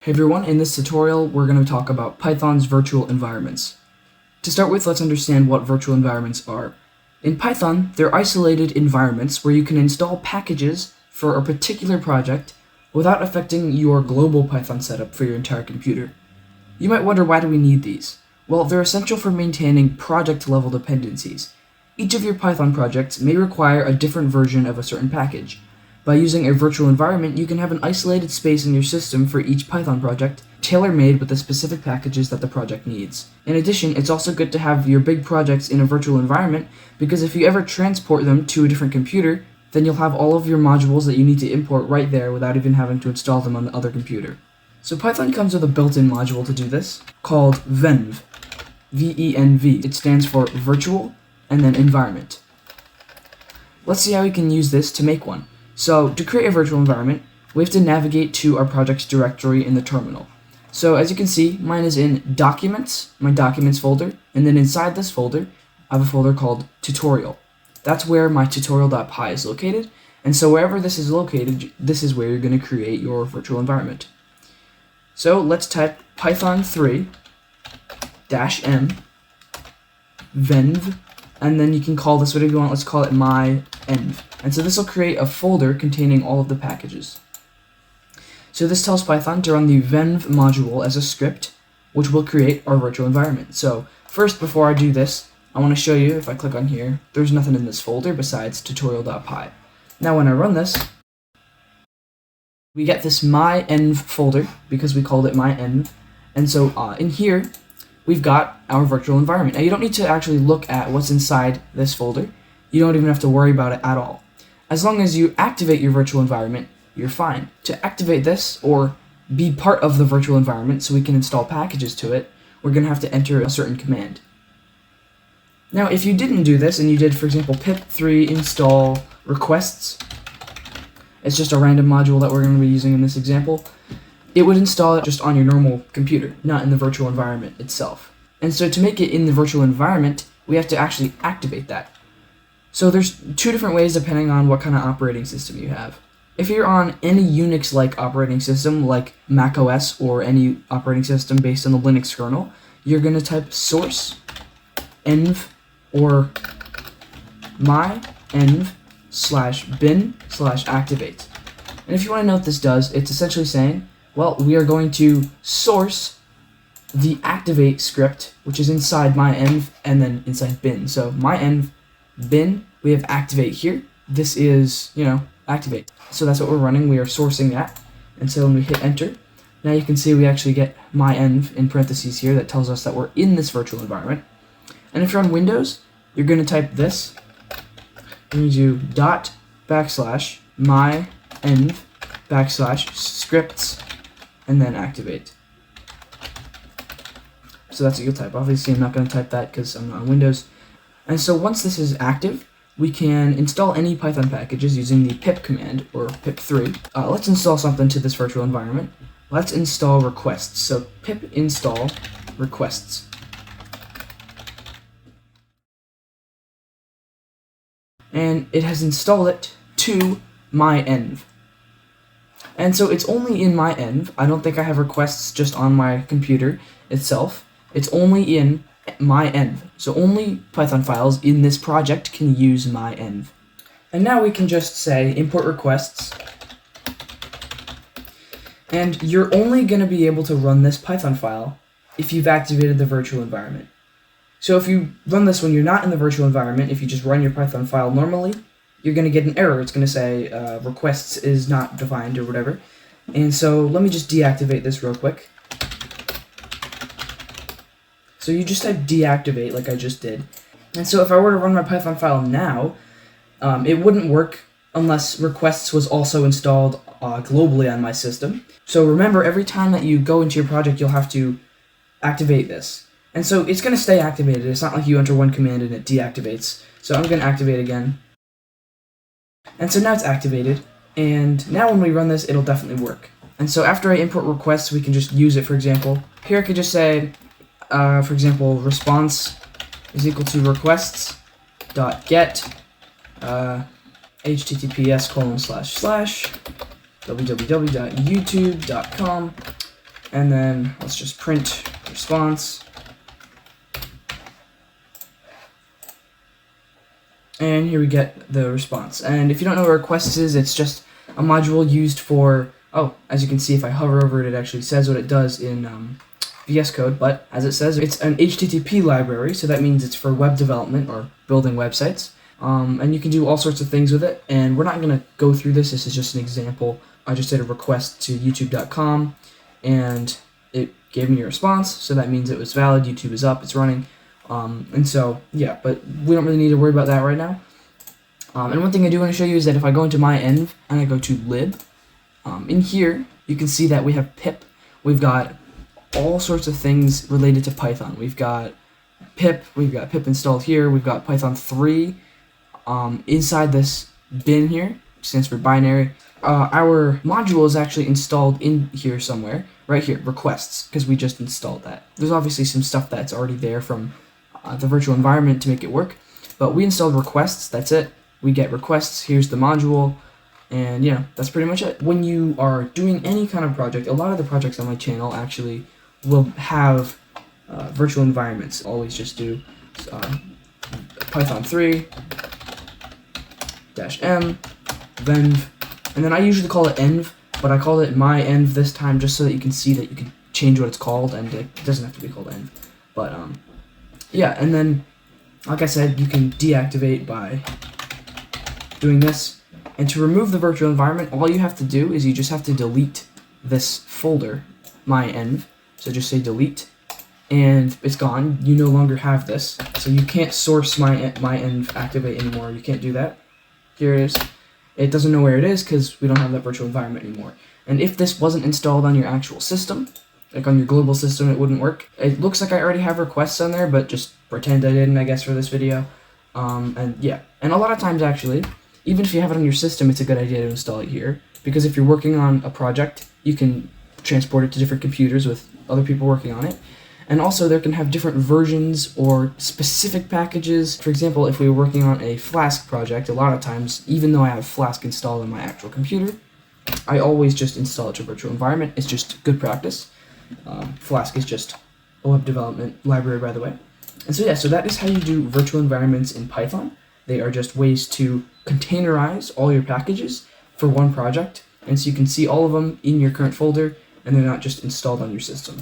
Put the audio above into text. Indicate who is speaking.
Speaker 1: Hey everyone, in this tutorial we're going to talk about Python's virtual environments. To start with, let's understand what virtual environments are. In Python, they're isolated environments where you can install packages for a particular project without affecting your global Python setup for your entire computer. You might wonder, why do we need these? Well, they're essential for maintaining project-level dependencies. Each of your Python projects may require a different version of a certain package. By using a virtual environment, you can have an isolated space in your system for each Python project, tailor-made with the specific packages that the project needs. In addition, it's also good to have your big projects in a virtual environment, because if you ever transport them to a different computer, then you'll have all of your modules that you need to import right there without even having to install them on the other computer. So Python comes with a built-in module to do this, called venv, V-E-N-V. It stands for virtual and then environment. Let's see how we can use this to make one. So, to create a virtual environment, we have to navigate to our project's directory in the terminal. So, as you can see, mine is in Documents, my Documents folder, and then inside this folder, I have a folder called Tutorial. That's where my tutorial.py is located, and so wherever this is located, this is where you're going to create your virtual environment. So, let's type python3 -m venv, and then you can call this whatever you want. Let's call it my-env. And so this will create a folder containing all of the packages. So this tells Python to run the venv module as a script, which will create our virtual environment. So first, before I do this, I want to show you, if I click on here, there's nothing in this folder besides tutorial.py. Now when I run this, we get this my-env folder, because we called it my-env. And so in here, we've got our virtual environment. Now you don't need to actually look at what's inside this folder. You don't even have to worry about it at all. As long as you activate your virtual environment, you're fine. To activate this, or be part of the virtual environment so we can install packages to it, we're going to have to enter a certain command. Now, if you didn't do this, and you did, for example, pip3 install requests, it's just a random module that we're going to be using in this example, it would install it just on your normal computer, not in the virtual environment itself. And so to make it in the virtual environment, we have to actually activate that. So there's two different ways depending on what kind of operating system you have. If you're on any Unix-like operating system, like macOS or any operating system based on the Linux kernel, you're going to type source env or my-env /bin/activate. And if you want to know what this does, it's essentially saying, well, we are going to source the activate script, which is inside my-env and then inside bin. So my-env bin, we have activate here. This is, activate. So that's what we're running. We are sourcing that. And so when we hit enter, now you can see we actually get my-env in parentheses here that tells us that we're in this virtual environment. And if you're on Windows, you're going to type this. You're going to do my-env /scripts and then activate. So that's what you'll type. Obviously, I'm not going to type that because I'm not on Windows. And so once this is active, we can install any Python packages using the pip command, or pip3. Let's install something to this virtual environment. Let's install requests. So pip install requests. And it has installed it to my-env. And so it's only in my-env. I don't think I have requests just on my computer itself. It's only in my-env. So only Python files in this project can use my-env. And now we can just say import requests. And you're only going to be able to run this Python file if you've activated the virtual environment. So if you run this when you're not in the virtual environment, if you just run your Python file normally, you're going to get an error. It's going to say requests is not defined or whatever. And so let me just deactivate this real quick. So you just type deactivate like I just did. And so if I were to run my Python file now, it wouldn't work unless requests was also installed globally on my system. So remember, every time that you go into your project, you'll have to activate this. And so it's going to stay activated. It's not like you enter one command and it deactivates. So I'm going to activate again. And so now it's activated. And now when we run this, it'll definitely work. And so after I import requests, we can just use it, for example. Here I could just say, for example, response is equal to requests.get https:// www.youtube.com and then let's just print response. And here we get the response. And if you don't know what request is, it's just a module used for, as you can see, if I hover over it, it actually says what it does in VS Code, but as it says, it's an HTTP library, so that means it's for web development or building websites. And you can do all sorts of things with it, and we're not going to go through this. This is just an example. I just did a request to youtube.com, and it gave me a response, so that means it was valid. YouTube is up, it's running. And so, yeah, but we don't really need to worry about that right now. And one thing I do want to show you is that if I go into my env and I go to lib, in here, you can see that we have pip. We've got all sorts of things related to Python. We've got pip installed here. We've got Python 3 inside this bin here, which stands for binary. Our module is actually installed in here somewhere, right here, requests, because we just installed that. There's obviously some stuff that's already there from the virtual environment to make it work, but we installed requests, that's it. We get requests, here's the module, and yeah, that's pretty much it. When you are doing any kind of project, a lot of the projects on my channel actually will have virtual environments. Always just do Python 3 -m venv, and then I usually call it env, but I call it my env this time just so that you can see that you can change what it's called, and it doesn't have to be called env. But yeah, and then like I said, you can deactivate by doing this. And to remove the virtual environment, all you have to do is you just have to delete this folder, my env. So just say delete, and it's gone. You no longer have this, so you can't source my env activate anymore. You can't do that. Here it is. It doesn't know where it is because we don't have that virtual environment anymore. And if this wasn't installed on your actual system, like on your global system, it wouldn't work. It looks like I already have requests on there, but just pretend I didn't, I guess, for this video. And yeah, and a lot of times actually, even if you have it on your system, it's a good idea to install it here, because if you're working on a project, you can transport it to different computers with other people working on it. And also there can have different versions or specific packages. For example, if we were working on a Flask project, a lot of times, even though I have Flask installed on my actual computer, I always just install it to a virtual environment. It's just good practice. Flask is just a web development library, by the way. And so yeah, so that is how you do virtual environments in Python. They are just ways to containerize all your packages for one project, and so you can see all of them in your current folder, and they're not just installed on your system.